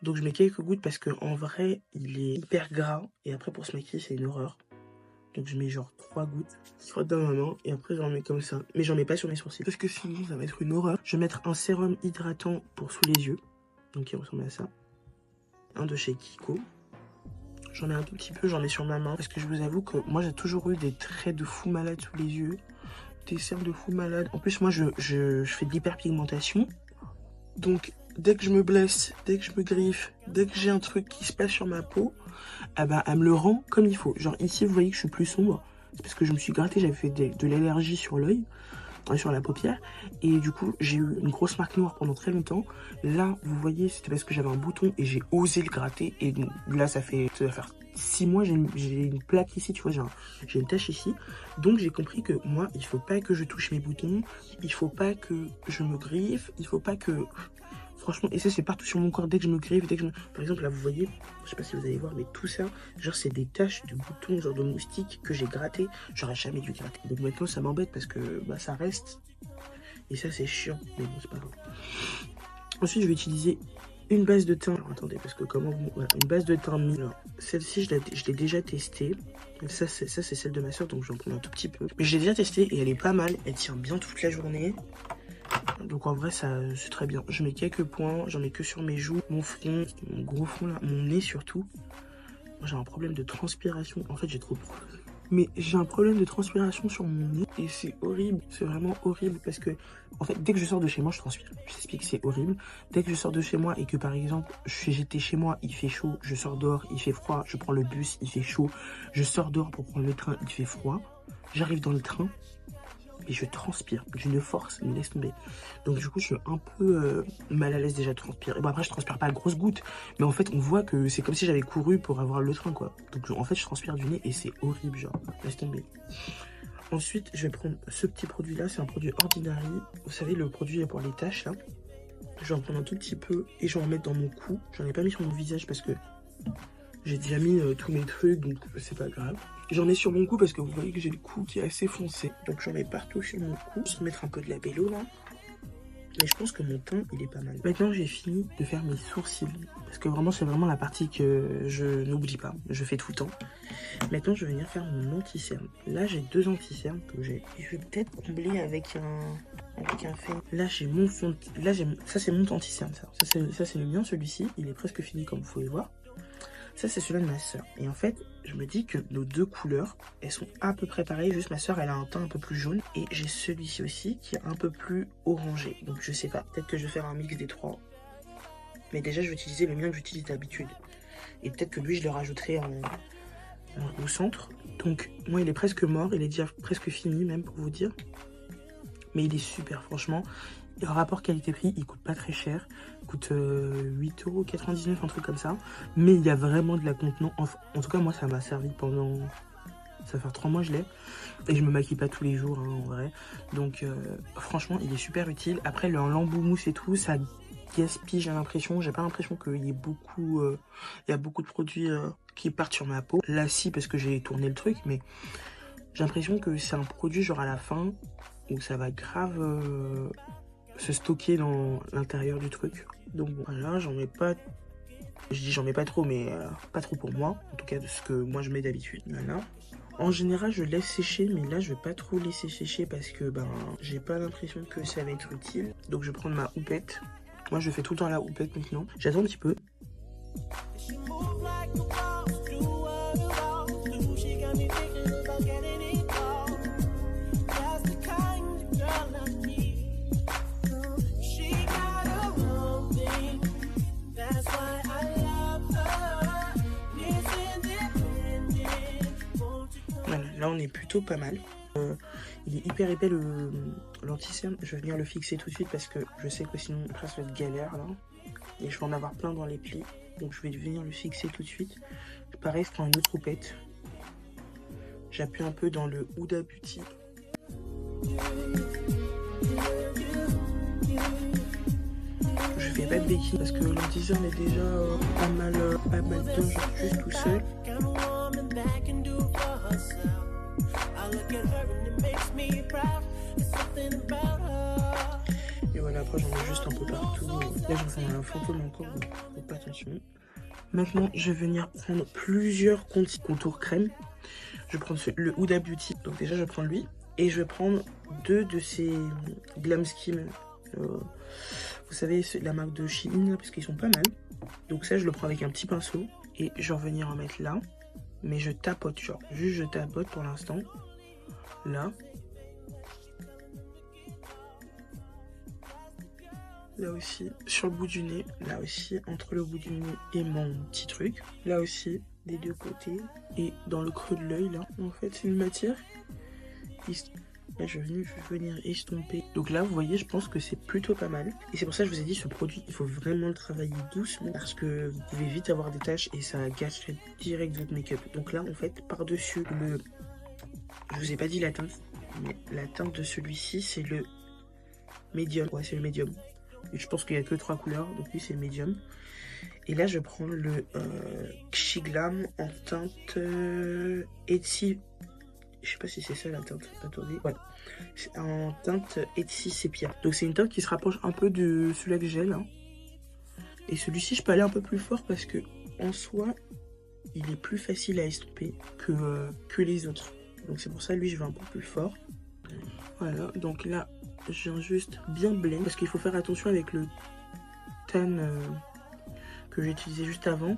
Donc je mets quelques gouttes parce que en vrai, il est hyper gras. Et après, pour se maquiller, c'est une horreur. Donc je mets genre 3 gouttes. Je frotte dans ma main et après j'en mets comme ça. Mais j'en mets pas sur mes sourcils. Parce que sinon, ça va être une horreur. Je vais mettre un sérum hydratant pour sous les yeux. Donc il ressemble à ça. Un de chez Kiko. J'en mets un tout petit peu, j'en mets sur ma main. Parce que je vous avoue que moi, j'ai toujours eu des traits de fou malade sous les yeux. Des cernes de fou malade. En plus, moi, je fais de l'hyperpigmentation. Donc, dès que je me blesse, dès que je me griffe, dès que j'ai un truc qui se passe sur ma peau, ah bah, elle me le rend comme il faut. Genre ici, vous voyez que je suis plus sombre. C'est parce que je me suis gratté, j'avais fait de l'allergie sur l'œil, sur la paupière. Et du coup, j'ai eu une grosse marque noire pendant très longtemps. Là, vous voyez, c'était parce que j'avais un bouton et j'ai osé le gratter. Et donc, là, ça va faire 6 mois, j'ai une plaque ici, tu vois, j'ai une tache ici. Donc, j'ai compris que moi, il faut pas que je touche mes boutons. Il faut pas que je me griffe. Il faut pas que... Franchement, et ça c'est partout sur mon corps, dès que je me griffe, Par exemple, là, vous voyez, je sais pas si vous allez voir, mais tout ça, genre, c'est des taches de boutons, genre de moustiques que j'ai gratté. J'aurais jamais dû gratter. Donc maintenant, ça m'embête parce que, bah, ça reste. Et ça, c'est chiant, mais bon, c'est pas grave. Ensuite, je vais utiliser une base de teint. Alors, attendez, parce que comment... Voilà, une base de teint mie. Alors, celle-ci, je l'ai déjà testée. Ça, c'est celle de ma soeur, donc j'en prends un tout petit peu. Mais je l'ai déjà testée et elle est pas mal. Elle tient bien toute la journée. Donc en vrai, ça c'est très bien. Je mets quelques points, j'en mets que sur mes joues, mon front, mon gros front là, mon nez surtout. Moi j'ai un problème de transpiration. En fait, j'ai trop... Mais j'ai un problème de transpiration sur mon nez et c'est horrible. C'est vraiment horrible parce que, en fait, dès que je sors de chez moi, je transpire. Je t'explique, c'est horrible. Dès que je sors de chez moi et que, par exemple, j'étais chez moi, il fait chaud, je sors dehors, il fait froid, je prends le bus, il fait chaud, je sors dehors pour prendre le train, il fait froid. J'arrive dans le train et je transpire d'une force, mais laisse tomber. Donc du coup, je suis un peu mal à l'aise déjà de transpirer. Bon, après, je transpire pas à grosses gouttes, mais en fait, on voit que c'est comme si j'avais couru pour avoir le train, quoi. Donc en fait, je transpire du nez et c'est horrible, genre, laisse tomber. Ensuite, je vais prendre ce petit produit-là, c'est un produit Ordinary. Vous savez, le produit pour les taches, là. Je vais en prendre un tout petit peu et je vais en mettre dans mon cou. J'en ai pas mis sur mon visage parce que j'ai déjà mis tous mes trucs, donc c'est pas grave. J'en ai sur mon cou parce que vous voyez que j'ai le cou qui est assez foncé. Donc j'en ai partout sur mon cou. Je vais mettre un peu de labello là. Mais je pense que mon teint, il est pas mal. Maintenant, j'ai fini de faire mes sourcils. Parce que vraiment, c'est vraiment la partie que je n'oublie pas. Je fais tout le temps. Maintenant, je vais venir faire mon anti-cerne. Là, j'ai 2 anti-cernes que j'ai. Je vais peut-être combler avec un fond. Là, j'ai mon fond. Là, ça, c'est mon anti-cerne. Ça, c'est le mien, celui-ci. Il est presque fini, comme vous pouvez voir. Ça, c'est celui de ma soeur. Et en fait, je me dis que nos 2 couleurs, elles sont à peu près pareilles. Juste ma soeur, elle a un teint un peu plus jaune. Et j'ai celui-ci aussi qui est un peu plus orangé. Donc, je sais pas. Peut-être que je vais faire un mix des 3. Mais déjà, je vais utiliser le mien que j'utilise d'habitude. Et peut-être que lui, je le rajouterai au centre. Donc, moi, il est presque mort. Il est déjà presque fini, même, pour vous dire. Mais il est super, franchement. Le rapport qualité-prix, il coûte pas très cher. Il coûte 8,99 €, un truc comme ça. Mais il y a vraiment de la contenance. En tout cas, moi, ça m'a servi pendant... Ça fait 3 mois je l'ai. Et je me maquille pas tous les jours, hein, en vrai. Donc, franchement, il est super utile. Après, l'embout mousse et tout, ça gaspille, j'ai l'impression. J'ai pas l'impression qu'il y ait beaucoup... il y a beaucoup de produits qui partent sur ma peau. Là, si, parce que j'ai tourné le truc. Mais j'ai l'impression que c'est un produit, genre à la fin, où ça va grave... se stocker dans l'intérieur du truc. Donc bon, voilà, j'en mets pas... Je dis j'en mets pas trop, mais pas trop pour moi. En tout cas, de ce que moi je mets d'habitude. Voilà. En général, je laisse sécher, mais là, je vais pas trop laisser sécher parce que, ben, j'ai pas l'impression que ça va être utile. Donc, je vais prendre ma houppette. Moi, je fais tout le temps la houppette maintenant. J'attends un petit peu. Là, on est plutôt pas mal. Il est hyper épais l'anti-cerne. Je vais venir le fixer tout de suite parce que je sais que sinon, après, ça va être galère là. Et je vais en avoir plein dans les plis. Donc, je vais venir le fixer tout de suite. Pareil, je prends une autre houppette. J'appuie un peu dans le Huda Beauty. Je fais pas de béquille parce que l'anti-cerne est déjà pas mal dedans, genre juste tout seul. Et voilà, après fois j'en mets juste un peu partout. Là j'en fais un fantôme encore, donc faut pas attention. Maintenant je vais venir prendre plusieurs contours crème. Je vais prendre le Huda Beauty, donc déjà je vais prendre lui. Et je vais prendre 2 de ces Glam Skin. Vous savez, la marque de Shein, parce qu'ils sont pas mal. Donc ça je le prends avec un petit pinceau. Et je vais revenir en mettre là. Mais je tapote, genre, juste je tapote pour l'instant. Là. Là aussi, sur le bout du nez. Là aussi, entre le bout du nez et mon petit truc. Là aussi, des deux côtés. Et dans le creux de l'œil, là. En fait, c'est une matière. Là, je vais venir estomper. Donc là, vous voyez, je pense que c'est plutôt pas mal. Et c'est pour ça que je vous ai dit, ce produit, il faut vraiment le travailler doucement. Parce que vous pouvez vite avoir des taches et ça gâcherait direct votre make-up. Donc là, en fait, par-dessus le... Je vous ai pas dit la teinte. Mais la teinte de celui-ci, c'est le médium. Ouais, c'est le médium. Et je pense qu'il n'y a que 3 couleurs, donc lui c'est le médium. Et là je prends le Xiglam en teinte Etsy. Je sais pas si c'est ça la teinte, attendez. Ouais, c'est en teinte Etsy Sepia. Donc c'est une teinte qui se rapproche un peu de celui-là que j'ai là. Et celui-ci je peux aller un peu plus fort parce que en soi il est plus facile à estomper que les autres. Donc c'est pour ça lui je vais un peu plus fort. Voilà, donc là je viens juste bien blend parce qu'il faut faire attention avec le tan que j'ai utilisé juste avant.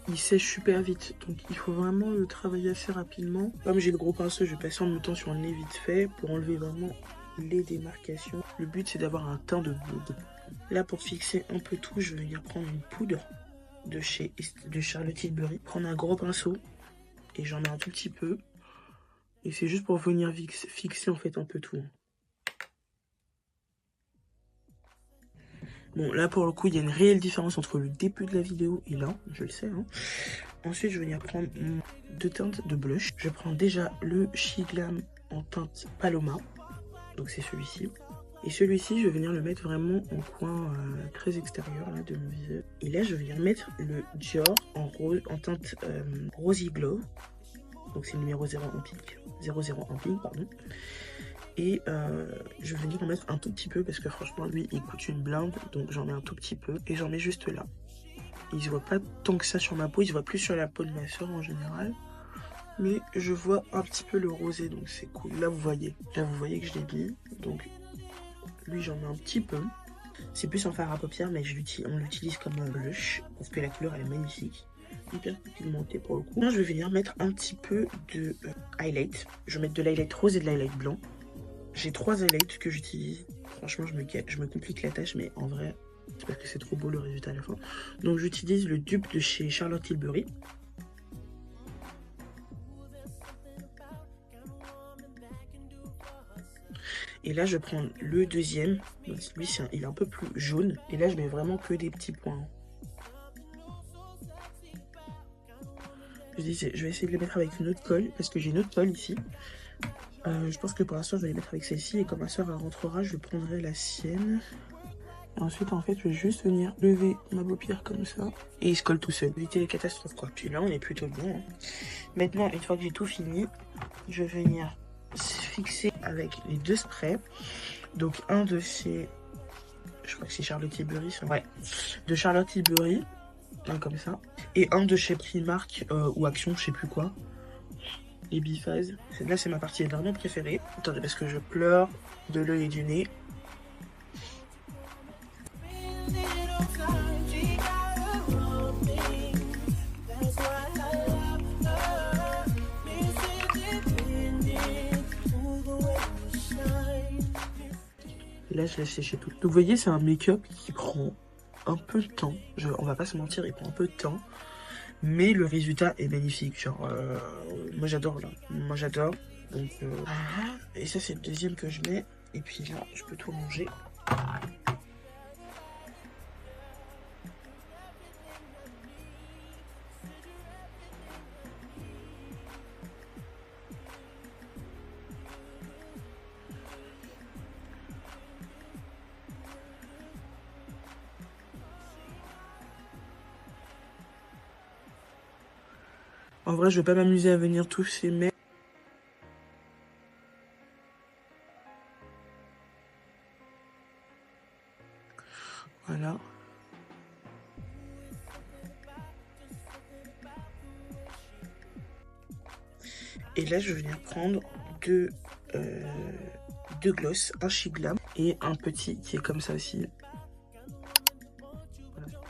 Il sèche super vite, donc il faut vraiment le travailler assez rapidement. Comme j'ai le gros pinceau, je vais passer en même temps sur le nez vite fait pour enlever vraiment les démarcations. Le but c'est d'avoir un teint de blonde. Là pour fixer un peu tout, je vais venir prendre une poudre de Charlotte Tilbury. Prendre un gros pinceau et j'en mets un tout petit peu. Et c'est juste pour venir fixer en fait un peu tout. Bon, là, pour le coup, il y a une réelle différence entre le début de la vidéo et là, je le sais. Hein. Ensuite, je vais venir prendre 2 teintes de blush. Je prends déjà le Xiglam en teinte Paloma. Donc, c'est celui-ci. Et celui-ci, je vais venir le mettre vraiment en coin très extérieur là, de mon visage. Et là, je vais venir mettre le Dior en rose, en teinte Rosy Glow. Donc, c'est le numéro 0 en pink. 001 pink, pardon. Et je vais venir en mettre un tout petit peu parce que franchement lui il coûte une blinde, donc j'en mets un tout petit peu et j'en mets juste là. Il se voit pas tant que ça sur ma peau, il se voit plus sur la peau de ma soeur en général, mais je vois un petit peu le rosé, donc c'est cool. Là vous voyez que je l'ai mis, donc lui j'en mets un petit peu. C'est plus en fard à paupières, mais on l'utilise comme un blush parce que la couleur elle est magnifique, hyper pigmentée pour le coup. Là je vais venir mettre un petit peu de highlight. Je vais mettre de l'highlight rose et de l'highlight blanc. J'ai 3 highlights que j'utilise. Franchement, je me complique la tâche, mais en vrai, c'est parce que c'est trop beau le résultat à la fin. Donc, j'utilise le dupe de chez Charlotte Tilbury. Et là, je prends le deuxième. Donc, lui, il est un peu plus jaune. Et là, je mets vraiment que des petits points. Je vais essayer de les mettre avec une autre colle, parce que j'ai une autre colle ici. Je pense que pour l'instant, je vais les mettre avec celle-ci. Et quand ma soeur rentrera, je prendrai la sienne. Et ensuite, en fait, je vais juste venir lever ma paupière comme ça. Et il se colle tout seul. Éviter les catastrophes, quoi. Puis là, on est plutôt bien. Hein. Maintenant, une fois que j'ai tout fini, je vais venir fixer avec les 2 sprays. Donc, un de chez... Je crois que c'est Charlotte Tilbury, ça. Ouais. De Charlotte Tilbury. Un comme ça. Et un de chez Primark ou Action, je sais plus quoi. Les biphases. Là, c'est ma partie vraiment préférée. Attendez, parce que je pleure de l'œil et du nez. Là, je laisse sécher tout. Donc, vous voyez, c'est un make-up qui prend un peu de temps. On va pas se mentir, il prend un peu de temps. Mais le résultat est magnifique. Genre, moi j'adore là. Moi j'adore. Donc, et ça, c'est le deuxième que je mets. Et puis là, je peux tout ranger. En vrai, je vais pas m'amuser à venir toucher, mais... Et là, je vais venir prendre deux gloss, un Cheap Glam et un petit qui est comme ça aussi. Voilà.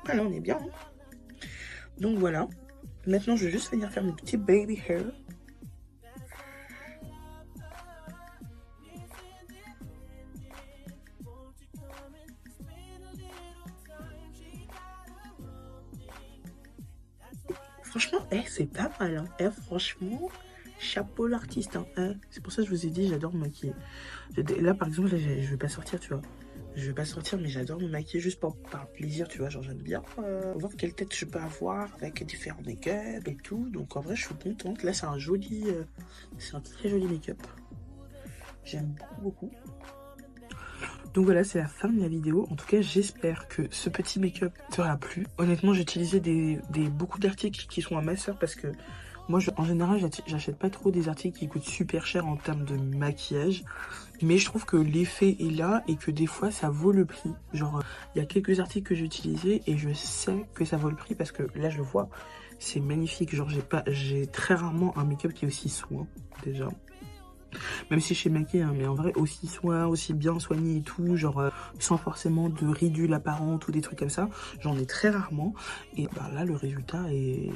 Ah là, on est bien. Hein. Donc voilà. Maintenant, je vais juste venir faire mes petits baby hair. Franchement, c'est pas mal. Hein. Franchement, chapeau l'artiste. Hein. C'est pour ça que je vous ai dit, j'adore me maquiller. Là, par exemple, là, je vais pas sortir, tu vois. Je vais pas sortir, mais j'adore me maquiller juste par plaisir, tu vois. Genre, j'aime bien voir quelle tête je peux avoir avec différents make-up et tout. Donc, en vrai, je suis contente. Là, c'est un très joli make-up. J'aime beaucoup. Donc voilà, c'est la fin de la vidéo. En tout cas, j'espère que ce petit make-up t'aura plu. Honnêtement, j'ai utilisé beaucoup d'articles qui sont à ma soeur parce que moi, en général, j'achète pas trop des articles qui coûtent super cher en termes de maquillage. Mais je trouve que l'effet est là et que des fois, ça vaut le prix. Genre, il y a quelques articles que j'ai utilisés et je sais que ça vaut le prix parce que là, je le vois, c'est magnifique. Genre, j'ai très rarement un make-up qui est aussi soin, déjà. Même si je suis maquillée, hein, mais en vrai, aussi bien soigné et tout, genre sans forcément de ridules apparentes ou des trucs comme ça. J'en ai très rarement. Et bah, là, le résultat est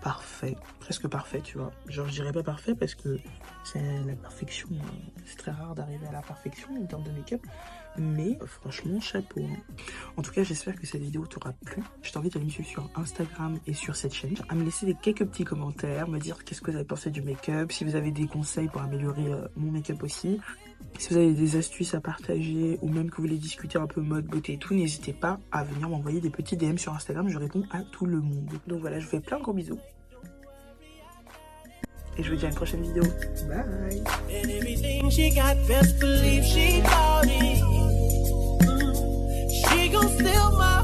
parfait, presque parfait, tu vois. Genre, je dirais pas parfait parce que c'est la perfection. C'est très rare d'arriver à la perfection en termes de make-up. Mais franchement, chapeau. Hein. En tout cas, j'espère que cette vidéo t'aura plu. Je t'invite à me suivre sur Instagram et sur cette chaîne. À me laisser quelques petits commentaires, me dire qu'est-ce que vous avez pensé du make-up, si vous avez des conseils pour améliorer mon make-up aussi. Si vous avez des astuces à partager ou même que vous voulez discuter un peu mode, beauté et tout, n'hésitez pas à venir m'envoyer des petits DM sur Instagram. Je réponds à tout le monde. Donc voilà, je vous fais plein de gros bisous. Et je vous dis à une prochaine vidéo. Bye. And everything she got, best believe she got it. She gon' steal my